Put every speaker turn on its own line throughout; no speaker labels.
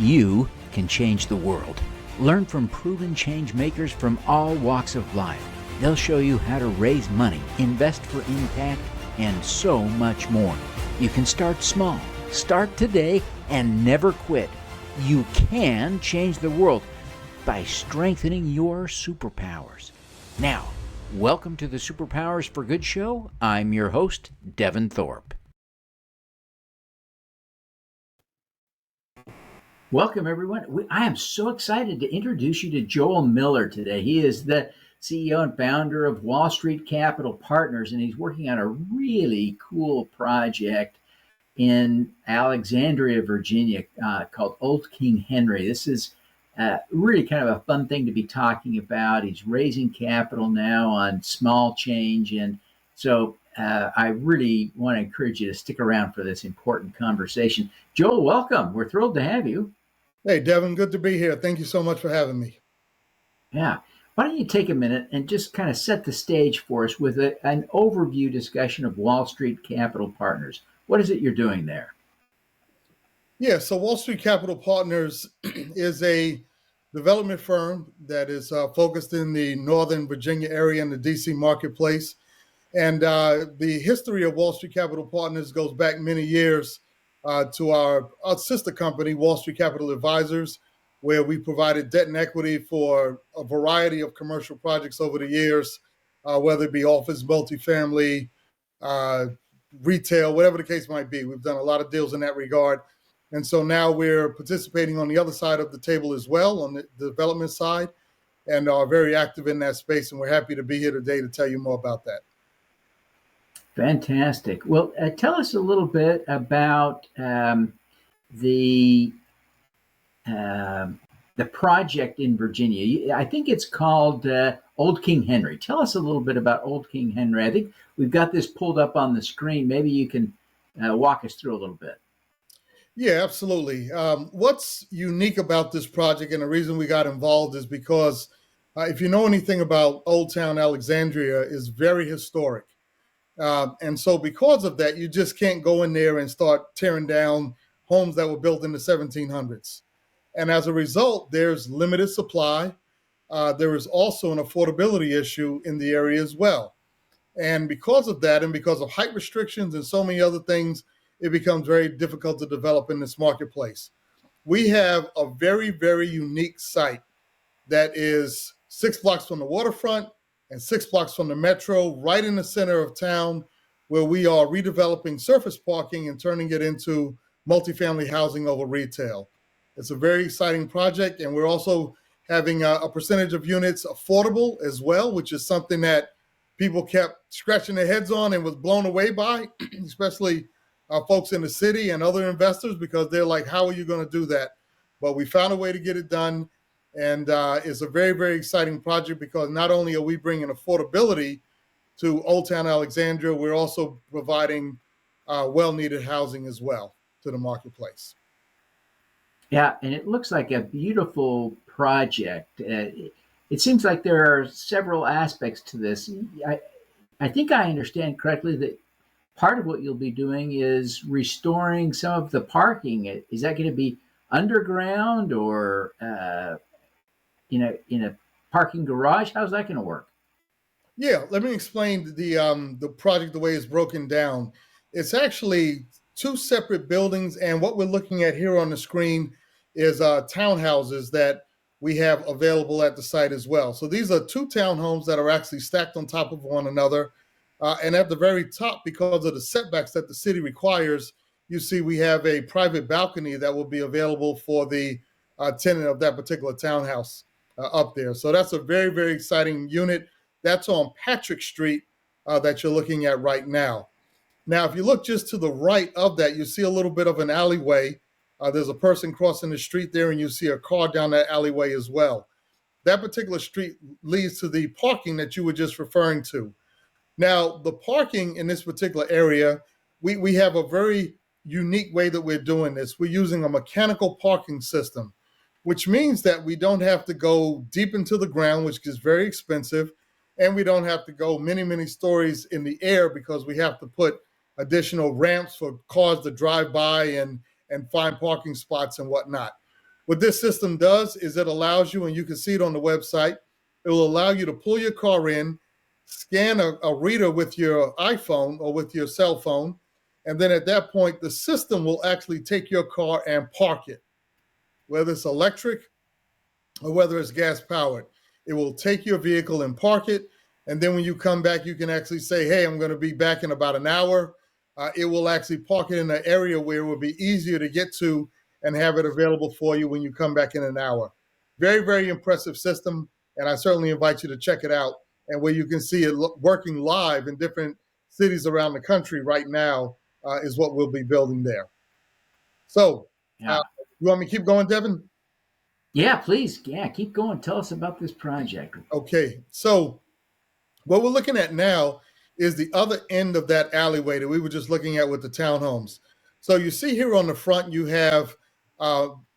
You can change the world. Learn from proven change makers from all walks of life. They'll show you how to raise money, invest for impact, and so much more. You can start small. Start today and never quit. You can change the world by strengthening your superpowers. Now, welcome to the Superpowers for Good show. I'm your host, Devin Thorpe. Welcome, everyone. I am so excited to introduce you to Joel Miller today. He is the CEO and founder of Wall Street Capital Partners, and he's working on a really cool project in Alexandria, Virginia, called Old King Henry. This is really kind of a fun thing to be talking about. He's raising capital now on small change, and so I really want to encourage you to stick around for this important conversation. Joel, welcome. We're thrilled to have you.
Hey, Devin, good to be here. Thank you so much for having me.
Yeah. Why don't you take a minute and just kind of set the stage for us with an overview discussion of Wall Street Capital Partners. What is it you're doing there?
Yeah, so Wall Street Capital Partners is a development firm that is focused in the Northern Virginia area and the DC marketplace. And the history of Wall Street Capital Partners goes back many years to our sister company, Wall Street Capital Advisors, where we provided debt and equity for a variety of commercial projects over the years, whether it be office, multifamily, retail, whatever the case might be. We've done a lot of deals in that regard. And so now we're participating on the other side of the table as well, on the development side, and are very active in that space. And we're happy to be here today to tell you more about that.
Fantastic. Well, tell us a little bit about the project in Virginia. I think it's called Old King Henry. Tell us a little bit about Old King Henry. I think we've got this pulled up on the screen. Maybe you can walk us through a little bit.
Yeah, absolutely. What's unique about this project and the reason we got involved is because if you know anything about Old Town Alexandria, is very historic. And so because of that, you just can't go in there and start tearing down homes that were built in the 1700s. And as a result, there's limited supply. There is also an affordability issue in the area as well. And because of that, and because of height restrictions and so many other things, it becomes very difficult to develop in this marketplace. We have a very, very unique site that is 6 blocks from the waterfront and 6 blocks from the metro, right in the center of town, where we are redeveloping surface parking and turning it into multifamily housing over retail. It's a very exciting project, and we're also having a percentage of units affordable as well, which is something that people kept scratching their heads on and was blown away by, especially folks in the city and other investors, because they're like, how are you going to do that? But we found a way to get it done. And it's a very, very exciting project because not only are we bringing affordability to Old Town Alexandria, we're also providing well-needed housing as well to the marketplace.
Yeah, and it looks like a beautiful project. It seems like there are several aspects to this. I think I understand correctly that part of what you'll be doing is restoring some of the parking. Is that going to be underground or in a parking garage? How's that going to work?
Yeah, let me explain the project the way it's broken down. It's actually two separate buildings, and what we're looking at here on the screen is townhouses that we have available at the site as well. So these are two townhomes that are actually stacked on top of one another. And at the very top, because of the setbacks that the city requires, you see we have a private balcony that will be available for the tenant of that particular townhouse up there. So that's a very, very exciting unit. That's on Patrick Street that you're looking at right now. Now, if you look just to the right of that, you see a little bit of an alleyway. There's a person crossing the street there, and you see a car down that alleyway as well. That particular street leads to the parking that you were just referring to. Now, the parking in this particular area, we have a very unique way that we're doing this. We're using a mechanical parking system, which means that we don't have to go deep into the ground, which is very expensive, and we don't have to go many, many stories in the air because we have to put additional ramps for cars to drive by and find parking spots and whatnot. What this system does is it allows you, and you can see it on the website, it will allow you to pull your car in, scan a reader with your iPhone or with your cell phone, and then at that point, the system will actually take your car and park it, whether it's electric or whether it's gas powered. It will take your vehicle and park it. And then when you come back, you can actually say, hey, I'm going to be back in about an hour. It will actually park it in an area where it will be easier to get to and have it available for you when you come back in an hour. Very, very impressive system. And I certainly invite you to check it out. And where you can see it working live in different cities around the country right now is what we'll be building there. So,
Yeah.
you want me to keep going, Devin?
Yeah, please. Yeah, keep going. Tell us about this project.
Okay. So, what we're looking at now is the other end of that alleyway that we were just looking at with the townhomes. So you see here on the front, you have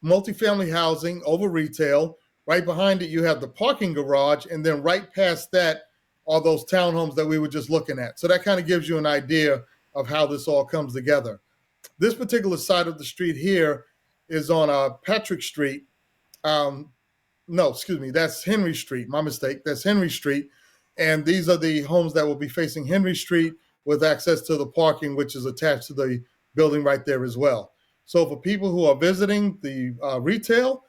multifamily housing over retail. Right behind it, you have the parking garage. And then right past that are those townhomes that we were just looking at. So that kind of gives you an idea of how this all comes together. This particular side of the street here is on Patrick Street. No, excuse me, that's Henry Street. My mistake. That's Henry Street. And these are the homes that will be facing Henry Street with access to the parking, which is attached to the building right there as well. So for people who are visiting the retail,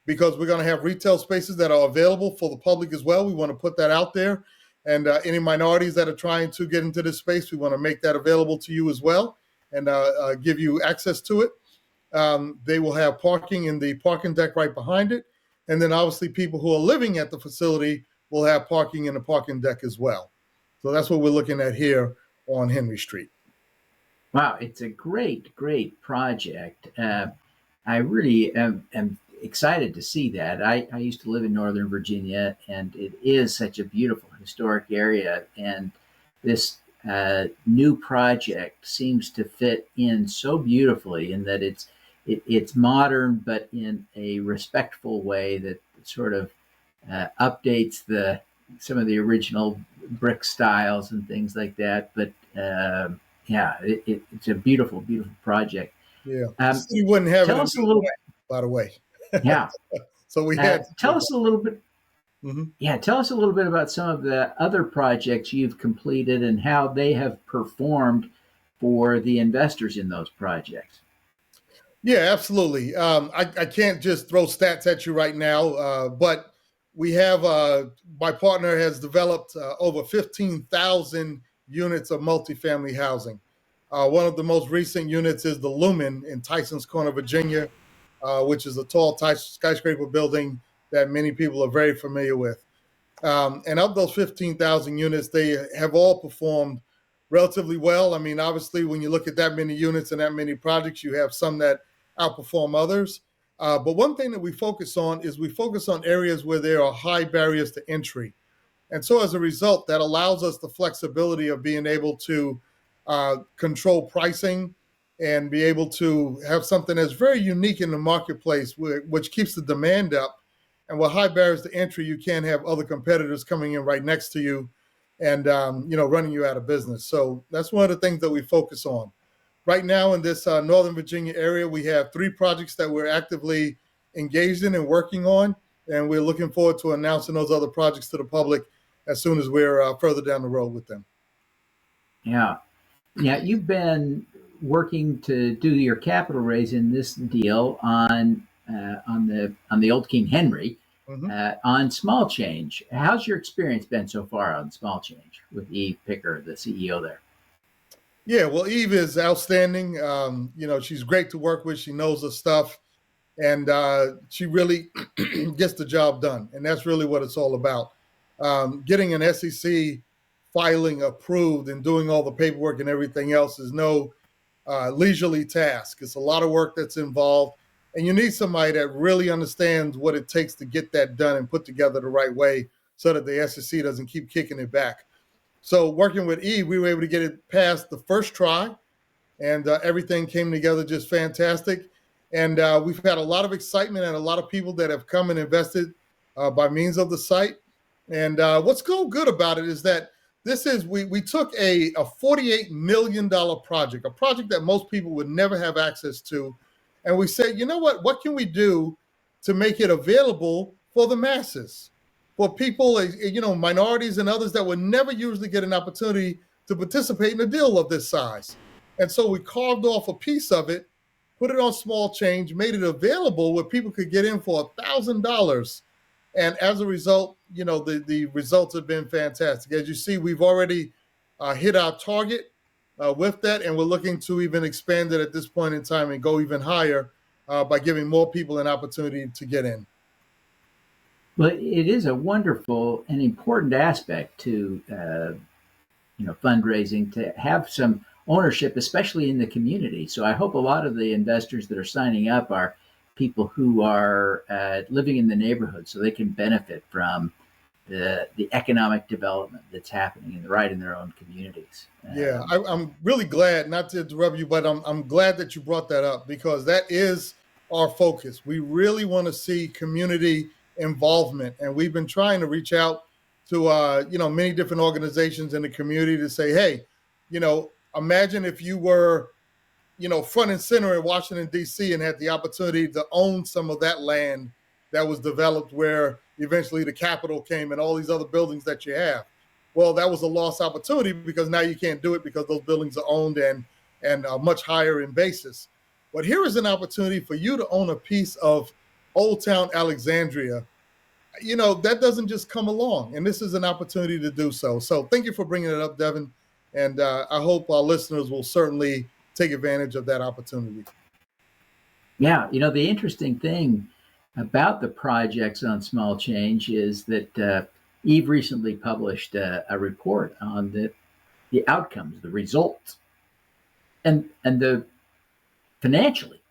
because we're going to have retail spaces that are available for the public as well, we want to put that out there. And any minorities that are trying to get into this space, we want to make that available to you as well and give you access to it. They will have parking in the parking deck right behind it. And then obviously people who are living at the facility will have parking in the parking deck as well. So that's what we're looking at here on Henry Street.
Wow, it's a great, great project. I really am excited to see that. I used to live in Northern Virginia, and it is such a beautiful historic area. And this new project seems to fit in so beautifully in that it's modern, but in a respectful way that sort of updates some of the original brick styles and things like that. But yeah, it's a beautiful, beautiful project.
Yeah, you wouldn't have
tell
it
us a little bit,
by the way.
yeah.
So we had
tell us a little bit.
Mm-hmm.
Yeah, tell us a little bit about some of the other projects you've completed and how they have performed for the investors in those projects.
Yeah, absolutely. I can't just throw stats at you right now, but we have my partner has developed over 15,000 units of multifamily housing. One of the most recent units is the Lumen in Tysons Corner, Virginia, which is a tall skyscraper building that many people are very familiar with. And of those 15,000 units, they have all performed relatively well. I mean, obviously, when you look at that many units and that many projects, you have some that outperform others. But one thing that we focus on is we focus on areas where there are high barriers to entry. And so as a result, that allows us the flexibility of being able to control pricing and be able to have something that's very unique in the marketplace, which keeps the demand up. And with high barriers to entry, you can't have other competitors coming in right next to you and running you out of business. So that's one of the things that we focus on. Right now in this Northern Virginia area, we have 3 projects that we're actively engaged in and working on, and we're looking forward to announcing those other projects to the public as soon as we're further down the road with them.
Yeah, you've been working to do your capital raise in this deal on the old King Henry, on small change. How's your experience been so far on small change with Eve Picker, the CEO there?
Yeah, well, Eve is outstanding. She's great to work with. She knows her stuff, and she really gets the job done. And that's really what it's all about. Getting an SEC filing approved and doing all the paperwork and everything else is no leisurely task. It's a lot of work that's involved. And you need somebody that really understands what it takes to get that done and put together the right way so that the SEC doesn't keep kicking it back. So working with Eve, we were able to get it past the first try, and everything came together just fantastic. And we've had a lot of excitement and a lot of people that have come and invested by means of the site. And what's so good about it is that we took a $48 million project, a project that most people would never have access to. And we said, you know what can we do to make it available for the masses, for people, minorities and others that would never usually get an opportunity to participate in a deal of this size. And so we carved off a piece of it, put it on small change, made it available where people could get in for $1,000. And as a result, the results have been fantastic. As you see, we've already hit our target with that, and we're looking to even expand it at this point in time and go even higher by giving more people an opportunity to get in.
Well, it is a wonderful and important aspect to fundraising, to have some ownership, especially in the community. So I hope a lot of the investors that are signing up are people who are living in the neighborhood, so they can benefit from the economic development that's happening in their own communities.
Yeah, I'm really glad, not to interrupt you, but I'm glad that you brought that up, because that is our focus. We really want to see community involvement, and we've been trying to reach out to many different organizations in the community to say, hey, imagine if you were front and center in Washington, D.C. and had the opportunity to own some of that land that was developed where eventually the Capitol came and all these other buildings that you have. Well, that was a lost opportunity, because now you can't do it because those buildings are owned and much higher in basis. But here is an opportunity for you to own a piece of Old Town Alexandria. That doesn't just come along, and this is an opportunity to do so. So thank you for bringing it up, Devin. And I hope our listeners will certainly take advantage of that opportunity.
Yeah, the interesting thing about the projects on small change is that Eve recently published a report on the outcomes, the results, and the financially,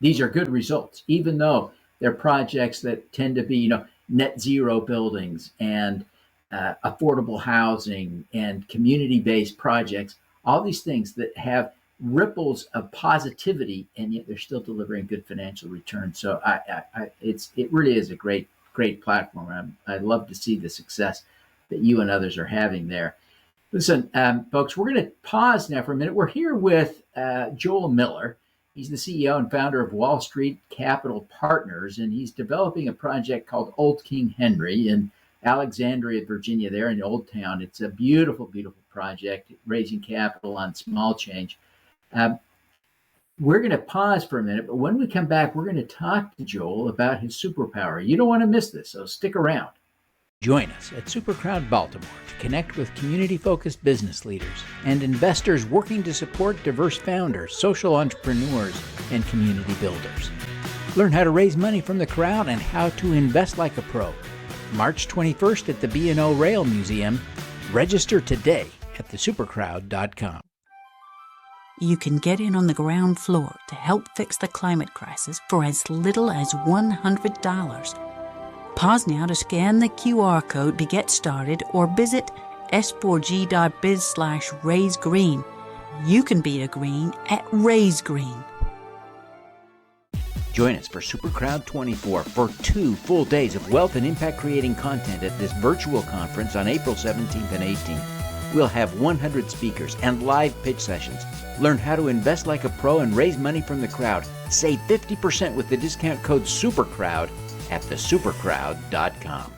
these are good results, even though they're projects that tend to be, net zero buildings and affordable housing and community-based projects, all these things that have ripples of positivity, and yet they're still delivering good financial returns. So it really is a great platform. I love to see the success that you and others are having there. Listen, folks, we're going to pause now for a minute. We're here with Joel Miller. He's the CEO and founder of Wall Street Capital Partners, and he's developing a project called Old King Henry in Alexandria, Virginia, there in Old Town. It's a beautiful, beautiful project, raising capital on small change. We're going to pause for a minute, but when we come back, we're going to talk to Joel about his superpower. You don't want to miss this, so stick around. Join us at SuperCrowd Baltimore to connect with community-focused business leaders and investors working to support diverse founders, social entrepreneurs, and community builders. Learn how to raise money from the crowd and how to invest like a pro. March 21st at the B&O Rail Museum. Register today at thesupercrowd.com.
You can get in on the ground floor to help fix the climate crisis for as little as $100. Pause now to scan the QR code to get started, or visit s4g.biz/raisegreen. You can be a green at Raise Green.
Join us for SuperCrowd 24 for 2 full days of wealth and impact creating content at this virtual conference on April 17th and 18th. We'll have 100 speakers and live pitch sessions. Learn how to invest like a pro and raise money from the crowd. Save 50% with the discount code SUPERCROWD at thesupercrowd.com.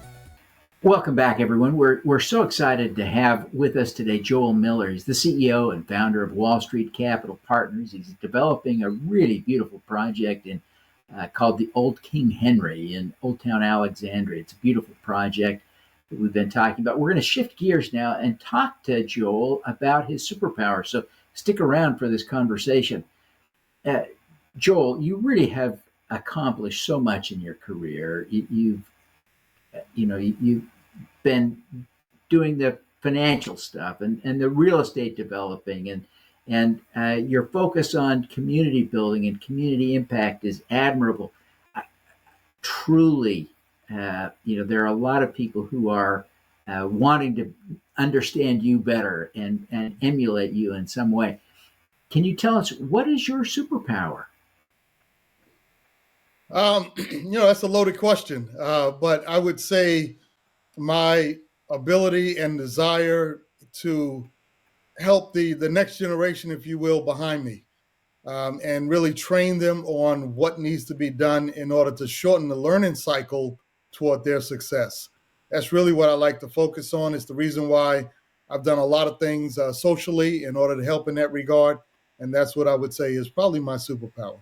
Welcome back, everyone. We're so excited to have with us today Joel Miller. He's the CEO and founder of Wall Street Capital Partners. He's developing a really beautiful project called the Old King Henry in Old Town Alexandria. It's a beautiful project that we've been talking about. We're going to shift gears now and talk to Joel about his superpower. So stick around for this conversation. Joel, you really have accomplished so much in your career. You've been doing the financial stuff and the real estate developing, and your focus on community building and community impact is admirable. Truly, there are a lot of people who are wanting to understand you better and emulate you in some way. Can you tell us, what is your superpower?
That's a loaded question, but I would say my ability and desire to help the next generation, if you will, behind me. and really train them on what needs to be done in order to shorten the learning cycle toward their success. That's really what I like to focus on. It's the reason why I've done a lot of things socially in order to help in that regard. And that's what I would say is probably my superpower.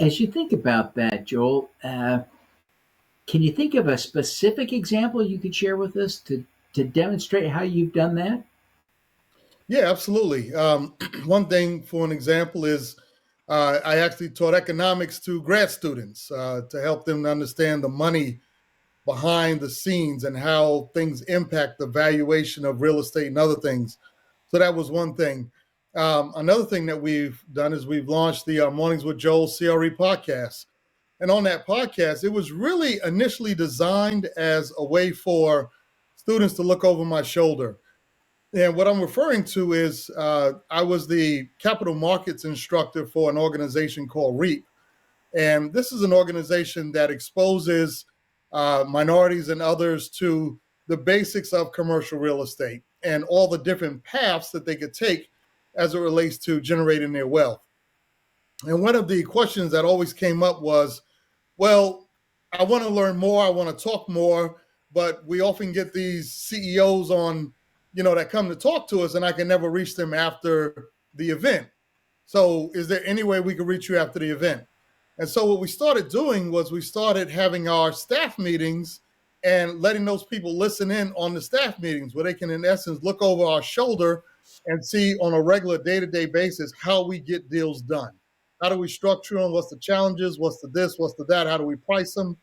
As you think about that, Joel, can you think of a specific example you could share with us to demonstrate how you've done that?
Yeah, absolutely. One thing, for an example, is I actually taught economics to grad students to help them to understand the money behind the scenes and how things impact the valuation of real estate and other things. So that was one thing. Another thing that we've done is we've launched the Mornings with Joel CRE podcast. And on that podcast, it was really initially designed as a way for students to look over my shoulder. And what I'm referring to is I was the capital markets instructor for an organization called REAP. And this is an organization that exposes minorities and others to the basics of commercial real estate and all the different paths that they could take as it relates to generating their wealth. And one of the questions that always came up was, well, I want to learn more, I want to talk more, but we often get these CEOs on, that come to talk to us, and I can never reach them after the event. So is there any way we could reach you after the event? And so what we started doing was we started having our staff meetings and letting those people listen in on the staff meetings where they can, in essence, look over our shoulder and see on a regular day-to-day basis how we get deals done. How do we structure them? What's the challenges? What's the this? What's the that? How do we price them?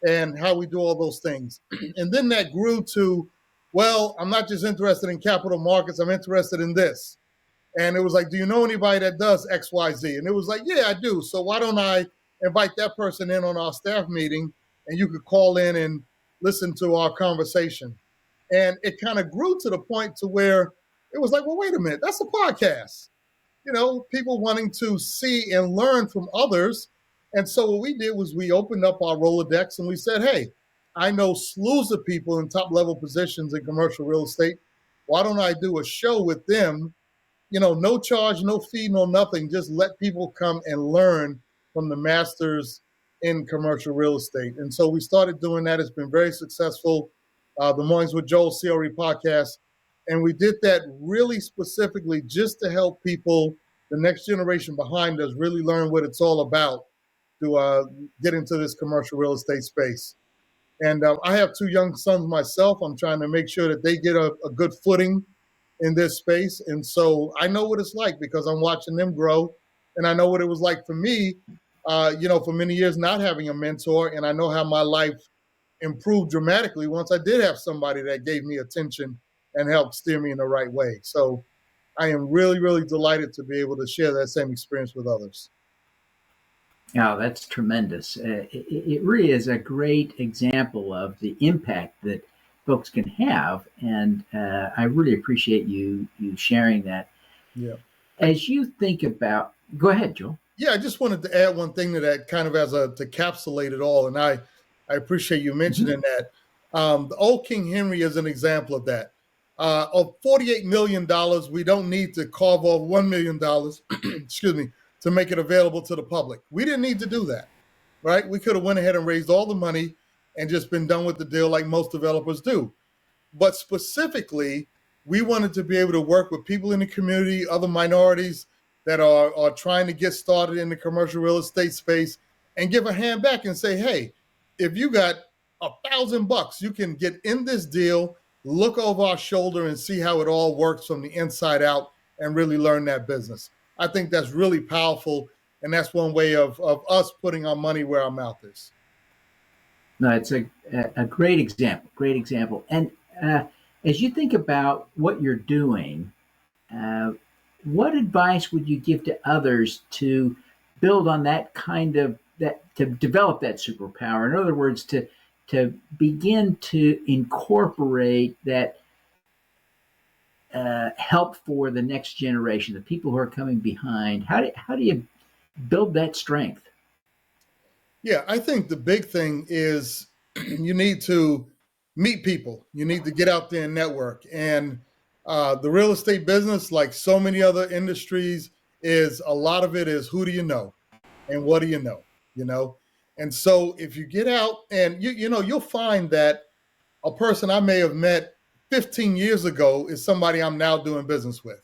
And how we do all those things. And then that grew to, well, I'm not just interested in capital markets. I'm interested in this. And it was like, do you know anybody that does X, Y, Z? And it was like, yeah, I do. So why don't I invite that person in on our staff meeting, and you could call in and listen to our conversation. And it kind of grew to the point to where it was like, well, wait a minute, that's a podcast. People wanting to see and learn from others. And so what we did was we opened up our Rolodex and we said, hey, I know slews of people in top level positions in commercial real estate. Why don't I do a show with them? No charge, no fee, no nothing. Just let people come and learn from the masters in commercial real estate. And so we started doing that. It's been very successful. The Mornings with Joel CRE podcast. And we did that really specifically just to help people, the next generation behind us, really learn what it's all about to get into this commercial real estate space. And I have two young sons myself. I'm trying to make sure that they get a good footing in this space. And so I know what it's like because I'm watching them grow. And I know what it was like for me, for many years not having a mentor. And I know how my life improved dramatically once I did have somebody that gave me attention and helped steer me in the right way. So I am really, really delighted to be able to share that same experience with others.
Oh, that's tremendous. It really is a great example of the impact that folks can have. And I really appreciate you sharing that.
Yeah.
As you think about, go ahead, Joel.
Yeah, I just wanted to add one thing to that kind of to capsulate it all. And I appreciate you mentioning that. The old King Henry is an example of that. Of $48 million, we don't need to carve off $1 million, excuse me, to make it available to the public. We didn't need to do that, right? We could have went ahead and raised all the money and just been done with the deal like most developers do. But specifically, we wanted to be able to work with people in the community, other minorities that are trying to get started in the commercial real estate space and give a hand back and say, hey, if you got $1,000, you can get in this deal, look over our shoulder and see how it all works from the inside out and really learn that business. I think that's really powerful. And that's one way of us putting our money where our mouth is.
No, it's a great example. And as you think about what you're doing, what advice would you give to others to build on that to develop that superpower? In other words, to begin to incorporate that help for the next generation, the people who are coming behind. How do you build that strength?
Yeah, I think the big thing is you need to meet people. You need to get out there and network. And the real estate business, like so many other industries, is a lot of it is who do you know and what do you know, you know? And so if you get out and you'll find that a person I may have met 15 years ago is somebody I'm now doing business with.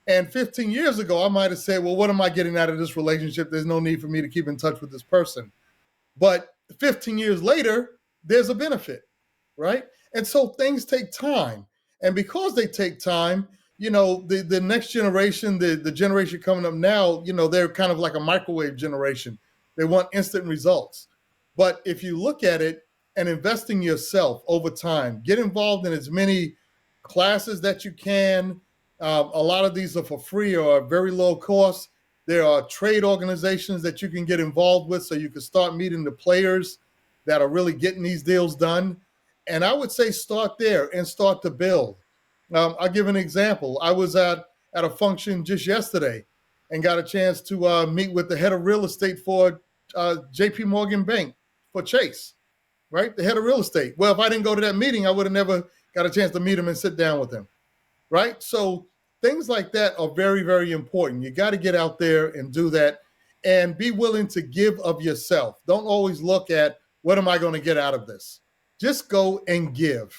And 15 years ago, I might have said, well, what am I getting out of this relationship? There's no need for me to keep in touch with this person. But 15 years later, there's a benefit, right? And so things take time. And because they take time, the next generation, the generation coming up now, they're kind of like a microwave generation. They want instant results. But if you look at it and invest in yourself over time, get involved in as many classes that you can. A lot of these are for free or at very low cost. There are trade organizations that you can get involved with so you can start meeting the players that are really getting these deals done. And I would say start there and start to build. I'll give an example. I was at a function just yesterday and got a chance to meet with the head of real estate for JP Morgan Bank for Chase, right? The head of real estate. Well, if I didn't go to that meeting, I would have never got a chance to meet him and sit down with him, right? So things like that are very, very important. You got to get out there and do that and be willing to give of yourself. Don't always look at what am I going to get out of this? Just go and give.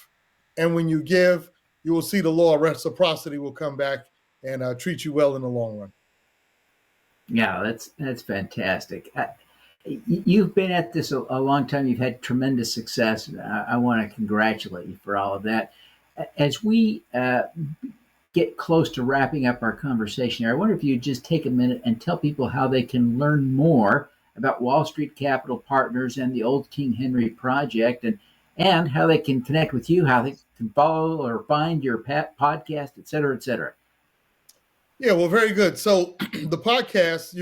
And when you give, you will see the law of reciprocity will come back and treat you well in the long run.
Yeah, that's fantastic. You've been at this a long time. You've had tremendous success. I want to congratulate you for all of that. As we get close to wrapping up our conversation here, I wonder if you'd just take a minute and tell people how they can learn more about Wall Street Capital Partners and the Old King Henry Project, and how they can connect with you, how they can follow or find your podcast, et cetera, et cetera.
Yeah, well, very good. So the podcast,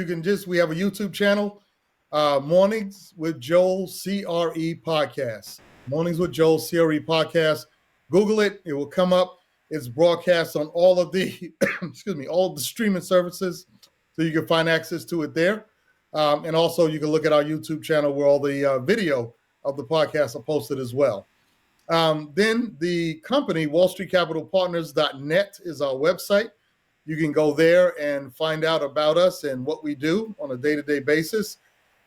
we have a YouTube channel, Mornings with Joel CRE Podcast. Mornings with Joel CRE Podcast. Google it. It will come up. It's broadcast on all of the, all of the streaming services. So you can find access to it there. And also you can look at our YouTube channel where all the video of the podcast are posted as well. Then the company, wallstreetcapitalpartners.net is our website. You can go there and find out about us and what we do on a day-to-day basis.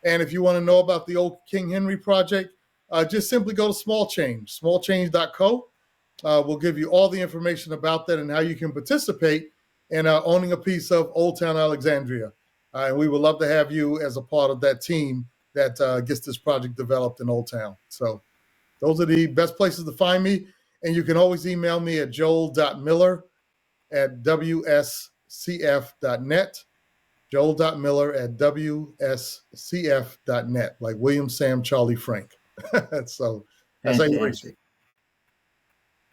And if you want to know about the Old King Henry Project, just simply go to smallchange.co. We'll give you all the information about that and how you can participate in owning a piece of Old Town Alexandria. And we would love to have you as a part of that team that gets this project developed in Old Town. So those are the best places to find me. And you can always email me at joel.miller@wscf.net, joel.miller@wscf.net, like William, Sam, Charlie, Frank. So that's how you reach me.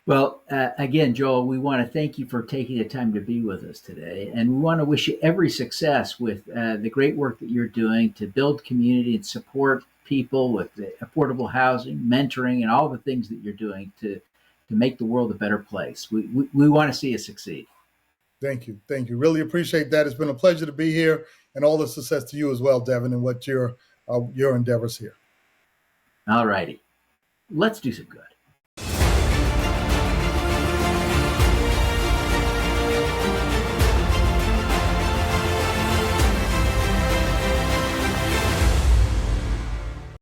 Well, again, Joel, we want to thank you for taking the time to be with us today. And we want to wish you every success with the great work that you're doing to build community and support people with affordable housing, mentoring, and all the things that you're doing to make the world a better place. We want to see you succeed.
Thank you. Thank you. Really appreciate that. It's been a pleasure to be here, and all the success to you as well, Devin, and what your endeavors here.
All righty. Let's do some good.